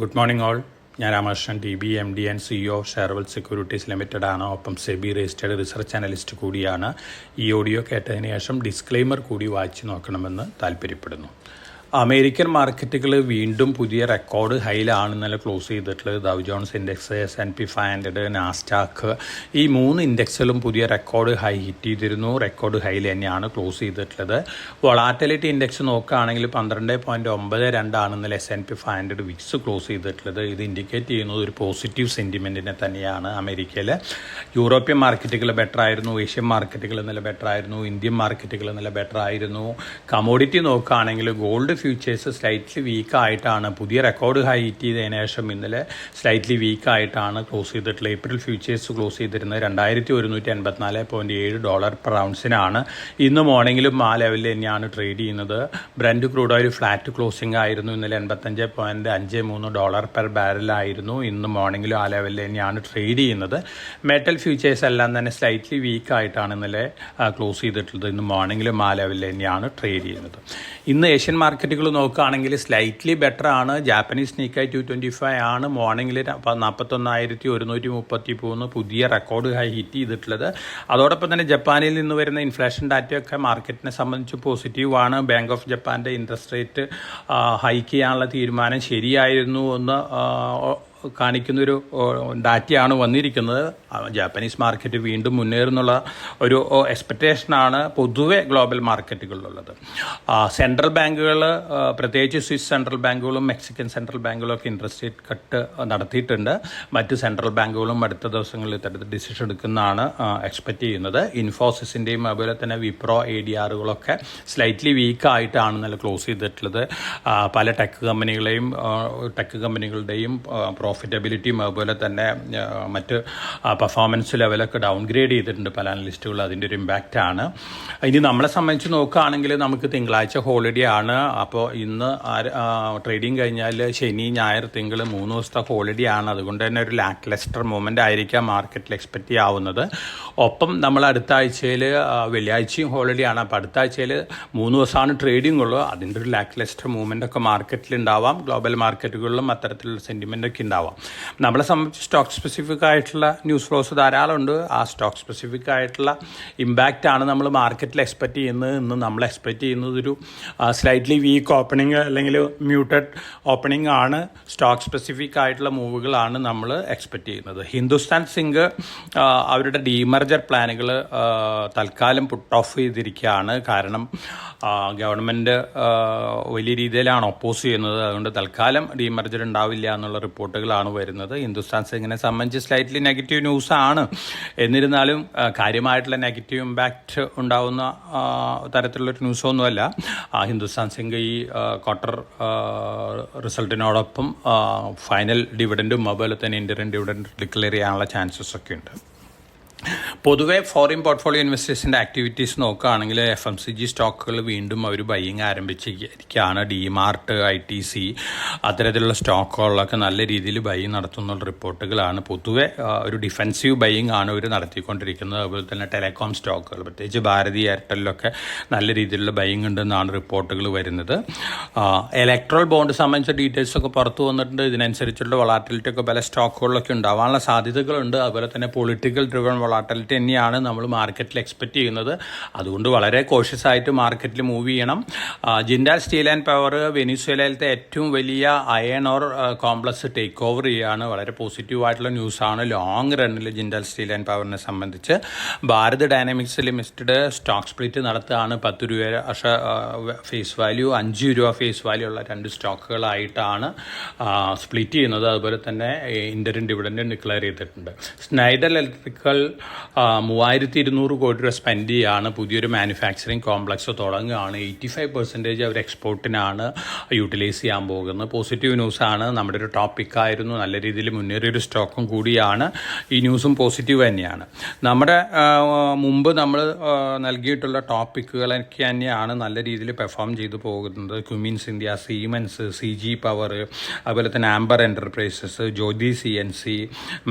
Good morning all. ഞാൻ Ramakrishnan DB MD and CEO of Sharewealth Securities Limited ആണ്. ഒപ്പം SEBI registered research analyst കൂടിയാണ്. ഈ ഓഡിയോ കേട്ടതിന് ശേഷം ഡിസ്ക്ലെയിമർ കൂടി വായിച്ചു നോക്കണമെന്ന് താല്പര്യപ്പെടുന്നു. അമേരിക്കൻ മാർക്കറ്റുകൾ വീണ്ടും പുതിയ റെക്കോർഡ് ഹൈയിലാണ് ഇന്നലെ ക്ലോസ് ചെയ്തിട്ടുള്ളത്. ഡൗ ജോൺസ് ഇൻഡെക്സ്, S&P 500, നാസ്ഡാക്ക്, ഈ 3 ഇൻഡെക്സുകളും പുതിയ റെക്കോർഡ് ഹൈ ഹിറ്റ് ചെയ്തിരുന്നു. റെക്കോർഡ് ഹൈയിൽ തന്നെയാണ് ക്ലോസ് ചെയ്തിട്ടുള്ളത്. വൊളാറ്റിലിറ്റി ഇൻഡെക്സ് നോക്കുകയാണെങ്കിൽ 12.92 ആണ് ഇന്നലെ S&P 500 വിക്സ് ക്ലോസ് ചെയ്തിട്ടുള്ളത്. ഇത് ഇൻഡിക്കേറ്റ് ചെയ്യുന്നത് ഒരു പോസിറ്റീവ് സെൻറ്റിമെൻറ്റിനെ തന്നെയാണ്. അമേരിക്കയിൽ യൂറോപ്യൻ മാർക്കറ്റുകൾ ബെറ്റർ ആയിരുന്നു, ഏഷ്യൻ മാർക്കറ്റുകൾ ഇന്നലെ ബെറ്റർ ആയിരുന്നു, ഇന്ത്യൻ മാർക്കറ്റുകൾ ഇന്നലെ ബെറ്റർ ആയിരുന്നു. കമോഡിറ്റി നോക്കുകയാണെങ്കിൽ ഗോൾഡ് ഫ്യൂച്ചേഴ്സ് സ്ലൈറ്റ്ലി വീക്കായിട്ടാണ്, പുതിയ റെക്കോർഡ് ഹൈ ഹിറ്റ് ചെയ്തതിനു ശേഷം ഇന്നലെ സ്ലൈറ്റ്ലി വീക്കായിട്ടാണ് ക്ലോസ് ചെയ്തിട്ടുള്ളത്. ഏപ്രിൽ ഫ്യൂച്ചേഴ്സ് ക്ലോസ് ചെയ്തിരുന്നത് $2184.7 പെർ ഔൺസിനാണ്. ഇന്ന് മോർണിംഗിലും ആ ലെവലിൽ തന്നെയാണ് ട്രേഡ് ചെയ്യുന്നത്. Brent crude oil flat closing ആയിരുന്നു. ഇന്നലെ $85.53 പെർ ബാരലായിരുന്നു. ഇന്ന് മോർണിംഗിലും ആ ലെവലിൽ തന്നെയാണ് ട്രേഡ് ചെയ്യുന്നത്. മെറ്റൽ ഫ്യൂച്ചേഴ്സ് എല്ലാം തന്നെ സ്ലൈറ്റ്ലി വീക്കായിട്ടാണ് ഇന്നലെ ക്ലോസ് ചെയ്തിട്ടുള്ളത്. ഇന്ന് മോർണിംഗിലും ആ ലെവലിൽ തന്നെയാണ് ട്രേഡ് ചെയ്യുന്നത്. ഇന്ന് ഏഷ്യൻ മാർക്കറ്റുകൾ നോക്കുകയാണെങ്കിൽ സ്ലൈറ്റ്ലി ബെറ്റർ ആണ്. ജാപ്പനീസ് നിക്കായ് 225 ആണ് മോർണിംഗിൽ 41,133 പുതിയ റെക്കോർഡ് ഹൈ ഹിറ്റ് ചെയ്തിട്ടുള്ളത്. അതോടൊപ്പം തന്നെ ജപ്പാനിൽ നിന്ന് വരുന്ന ഇൻഫ്ലേഷൻ ഡാറ്റയൊക്കെ മാർക്കറ്റിനെ സംബന്ധിച്ച് പോസിറ്റീവാണ്. ബാങ്ക് ഓഫ് ജപ്പാൻ്റെ ഇൻട്രസ്റ്റ് റേറ്റ് ഹൈക്ക് ചെയ്യാനുള്ള തീരുമാനം ശരിയായിരുന്നു എന്ന് കാണിക്കുന്നൊരു ഡാറ്റയാണ് വന്നിരിക്കുന്നത്. ജാപ്പനീസ് മാർക്കറ്റ് വീണ്ടും മുന്നേറുന്നുള്ള ഒരു എക്സ്പെക്റ്റേഷനാണ് പൊതുവെ ഗ്ലോബൽ മാർക്കറ്റുകളിലുള്ളത്. സെൻട്രൽ ബാങ്കുകൾ, പ്രത്യേകിച്ച് സ്വിസ് സെൻട്രൽ ബാങ്കുകളും മെക്സിക്കൻ സെൻട്രൽ ബാങ്കുകളും ഒക്കെ ഇൻട്രസ്റ്റ് റേറ്റ് കട്ട് നടത്തിയിട്ടുണ്ട്. മറ്റ് സെൻട്രൽ ബാങ്കുകളും അടുത്ത ദിവസങ്ങളിൽ ഇത്തരത്തിൽ ഡിസിഷൻ എടുക്കുന്നതാണ് എക്സ്പെക്റ്റ് ചെയ്യുന്നത്. ഇൻഫോസിസിൻ്റെയും അതുപോലെ തന്നെ വിപ്രോ ADRകളൊക്കെ സ്ലൈറ്റ്ലി വീക്കായിട്ടാണ് ഇന്നലെ ക്ലോസ് ചെയ്തിട്ടുള്ളത്. പല ടെക് കമ്പനികളുടെയും പ്രോഫിറ്റബിലിറ്റിയും അതുപോലെ തന്നെ മറ്റ് പെർഫോമൻസ് ലെവലൊക്കെ ഡൗൺഗ്രേഡ് ചെയ്തിട്ടുണ്ട് പല അനലിസ്റ്റുകൾ. അതിൻ്റെ ഒരു ഇമ്പാക്റ്റാണ്. ഇനി നമ്മളെ സംബന്ധിച്ച് നോക്കുകയാണെങ്കിൽ നമുക്ക് തിങ്കളാഴ്ച ഹോളിഡേ ആണ്. അപ്പോൾ ഇന്ന് ട്രേഡിങ് കഴിഞ്ഞാൽ ശനി, ഞായർ, തിങ്കൾ 3 ദിവസത്തെ ഹോളിഡേ ആണ്. അതുകൊണ്ട് തന്നെ ഒരു ലാക്ക് ലെസ്റ്റർ മൂവ്മെൻ്റ് ആയിരിക്കാം മാർക്കറ്റിൽ എക്സ്പെക്റ്റ് ചെയ്യാവുന്നത്. ഒപ്പം നമ്മൾ അടുത്ത ആഴ്ചയിൽ വെള്ളിയാഴ്ചയും ഹോളിഡേ ആണ്. അപ്പോൾ അടുത്ത ആഴ്ചയിൽ 3 ദിവസമാണ് ട്രേഡിംഗ് ഉള്ളൂ. അതിൻ്റെ ഒരു ലാക്ക് ലെസ്റ്റർ മൂവ്മെൻ്റ് ഒക്കെ മാർക്കറ്റിൽ ഉണ്ടാവാം. ഗ്ലോബൽ മാർക്കറ്റുകളിലും അത്തരത്തിലുള്ള സെൻറ്റിമെൻ്റ് ഒക്കെ ഉണ്ടാവാം. നമ്മളെ സംബന്ധിച്ച് സ്റ്റോക്ക് സ്പെസിഫിക് ആയിട്ടുള്ള ന്യൂസ് ഫ്ലോസ് ധാരാളം ഉണ്ട്. ആ സ്റ്റോക്ക് സ്പെസിഫിക് ആയിട്ടുള്ള ഇമ്പാക്റ്റാണ് നമ്മൾ മാർക്കറ്റിൽ എക്സ്പെക്റ്റ് ചെയ്യുന്നത്. ഇന്ന് നമ്മൾ എക്സ്പെക്റ്റ് ചെയ്യുന്നത് ഒരു സ്ലൈറ്റ്ലി വീക്ക് ഓപ്പണിംഗ് അല്ലെങ്കിൽ മ്യൂട്ടഡ് ഓപ്പണിംഗ് ആണ്. സ്റ്റോക്ക് സ്പെസിഫിക് ആയിട്ടുള്ള മൂവുകളാണ് നമ്മൾ എക്സ്പെക്റ്റ് ചെയ്യുന്നത്. ഹിന്ദുസ്ഥാൻ സിങ്ക് അവരുടെ ഡീമർജർ പ്ലാനുകൾ തൽക്കാലം പുട്ട് ഓഫ് ചെയ്തിരിക്കുകയാണ്. കാരണം ഗവൺമെൻറ് വലിയ രീതിയിലാണ് ഒപ്പോസ് ചെയ്യുന്നത്. അതുകൊണ്ട് തൽക്കാലം ഡീമർജർ ഉണ്ടാവില്ല എന്നുള്ള റിപ്പോർട്ടുകളാണ് വരുന്നത്. ഹിന്ദുസ്ഥാൻ സിങ്കിനെ സംബന്ധിച്ച് സ്ലൈറ്റ്ലി നെഗറ്റീവ് ന്യൂസാണ്. എന്നിരുന്നാലും കാര്യമായിട്ടുള്ള നെഗറ്റീവ് ഇമ്പാക്റ്റ് ഉണ്ടാവുന്ന തരത്തിലുള്ളൊരു ന്യൂസൊന്നുമല്ല. ഹിന്ദുസ്ഥാൻ സിങ്ക് ഈ ക്വാർട്ടർ റിസൾട്ടിനോടൊപ്പം ഫൈനൽ ഡിവിഡൻറ്റും അതുപോലെ തന്നെ ഇൻ്ററിം ഡിവിഡൻറ്റ് ഡിക്ലെയർ ചെയ്യാനുള്ള ചാൻസസ് ഒക്കെ ഉണ്ട്. പൊതുവെ ഫോറിൻ പോർട്ട്ഫോളിയോ ഇൻവെസ്റ്റേഴ്സിൻ്റെ ആക്ടിവിറ്റീസ് നോക്കുകയാണെങ്കിൽ FMCG സ്റ്റോക്കുകൾ വീണ്ടും അവർ ബൈയിങ് ആരംഭിച്ചിരിക്കുകയാണ്. DMart, ITC അത്തരത്തിലുള്ള സ്റ്റോക്കുകളിലൊക്കെ നല്ല രീതിയിൽ ബൈയിങ് നടത്തുന്നുള്ള റിപ്പോർട്ടുകളാണ്. പൊതുവെ ഒരു ഡിഫെൻസീവ് ബൈയിങ് ആണ് അവർ നടത്തിക്കൊണ്ടിരിക്കുന്നത്. അതുപോലെ തന്നെ ടെലികോം സ്റ്റോക്കുകൾ, പ്രത്യേകിച്ച് ഭാരതി എയർടെലിലൊക്കെ നല്ല രീതിയിലുള്ള ബൈയിങ് ഉണ്ടെന്നാണ് റിപ്പോർട്ടുകൾ വരുന്നത്. ഇലക്ട്രൽ ബോണ്ട് സംബന്ധിച്ച ഡീറ്റെയിൽസൊക്കെ പുറത്തു വന്നിട്ടുണ്ട്. ഇതിനനുസരിച്ചുള്ള വൊളാറ്റിലിറ്റി ഒക്കെ പല സ്റ്റോക്കുകളിലൊക്കെ ഉണ്ടാവാനുള്ള സാധ്യതകളുണ്ട്. അതുപോലെ തന്നെ പൊളിറ്റിക്കൽ ഡ്രിവൺ വൊളാറ്റിലിറ്റി തന്നെയാണ് നമ്മൾ മാർക്കറ്റിൽ എക്സ്പെക്റ്റ് ചെയ്യുന്നത്. അതുകൊണ്ട് വളരെ കോഷ്യസ് ആയിട്ട് മാർക്കറ്റിൽ മൂവ് ചെയ്യണം. ജിൻഡാൽ സ്റ്റീൽ ആൻഡ് പവർ വെനിസ്വേലയിലത്തെ ഏറ്റവും വലിയ iron or complex take over ചെയ്യുകയാണ്. വളരെ പോസിറ്റീവായിട്ടുള്ള ന്യൂസാണ് ലോങ് റണ്ണിൽ ജിൻഡാൽ സ്റ്റീൽ ആൻഡ് പവറിനെ സംബന്ധിച്ച്. Bharat dynamics limited stock split നടത്തുകയാണ്. 10 രൂപ ഫേസ് വാല്യൂ, 5 രൂപ ഫേസ് വാല്യൂ ഉള്ള 2 സ്റ്റോക്കുകളായിട്ടാണ് സ്പ്ലിറ്റ് ചെയ്യുന്നത്. അതുപോലെ തന്നെ ഇൻ്ററിം ഡിവിഡൻറ്റ് ഡിക്ലെയർ ചെയ്തിട്ടുണ്ട്. സ്നൈഡർ ഇലക്ട്രിക്കൽ 3200 കോടി രൂപ സ്പെൻഡ് ചെയ്യുകയാണ്. പുതിയൊരു മാനുഫാക്ചറിങ് കോംപ്ലക്സ് തുടങ്ങുകയാണ്. 85% അവർ എക്സ്പോർട്ടിനാണ് യൂട്ടിലൈസ് ചെയ്യാൻ പോകുന്നത്. പോസിറ്റീവ് ന്യൂസാണ്. നമ്മുടെ ഒരു ടോപ്പിക്കായിരുന്നു. നല്ല രീതിയിൽ മുന്നേറിയൊരു സ്റ്റോക്കും കൂടിയാണ്. ഈ ന്യൂസും പോസിറ്റീവ് തന്നെയാണ്. നമ്മുടെ മുമ്പ് നമ്മൾ നൽകിയിട്ടുള്ള ടോപ്പിക്കുകളൊക്കെ തന്നെയാണ് നല്ല രീതിയിൽ പെർഫോം ചെയ്തു പോകുന്നത്. Cummins India, Siemens, CG Power, അതുപോലെ തന്നെ Amber Enterprises, Jyoti CNC,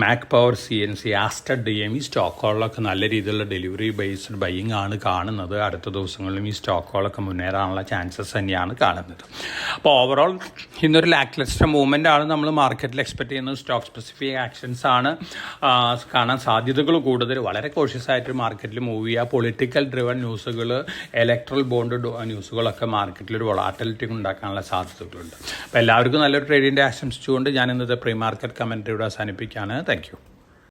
Mac Power CNC, Aster DM ഈ സ്റ്റോക്കുകളിലൊക്കെ നല്ല രീതിയിലുള്ള ഡെലിവറി ബേസ്ഡ് ബൈയിങ് ആണ് കാണുന്നത്. അടുത്ത ദിവസങ്ങളിലും ഈ സ്റ്റോക്കുകളൊക്കെ മുന്നേറാനുള്ള ചാൻസസ് തന്നെയാണ് കാണുന്നത്. അപ്പോൾ ഓവറോൾ ഇന്നൊരു ലാക്ക്ലസ്റ്റർ മൂവ്മെൻ്റ് ആണ് നമ്മൾ മാർക്കറ്റിൽ എക്സ്പെക്ട് ചെയ്യുന്നത്. സ്റ്റോക്ക് സ്പെസിഫിക് ആക്ഷൻസ് ആണ് കാണാൻ സാധ്യതകൾ കൂടുതൽ. വളരെ കോഷ്യസ് ആയിട്ട് മാർക്കറ്റിൽ മൂവ് ചെയ്യുക. പൊളിറ്റിക്കൽ ഡ്രിവൺ ന്യൂസുകൾ, ഇലക്ട്രൽ ബോണ്ട് ന്യൂസുകളൊക്കെ മാർക്കറ്റിൽ ഒരു വൊളാറ്റിലിറ്റി ഉണ്ടാക്കാനുള്ള സാധ്യതകളുണ്ട്. അപ്പോൾ എല്ലാവർക്കും നല്ലൊരു ട്രേഡിൻ്റെ ആശംസിച്ചുകൊണ്ട് ഞാൻ ഇന്നത്തെ പ്രീ മാർക്കറ്റ് കമൻറ്ററി ഇവിടെ അവസാനിപ്പിക്കുകയാണ്. Thank you.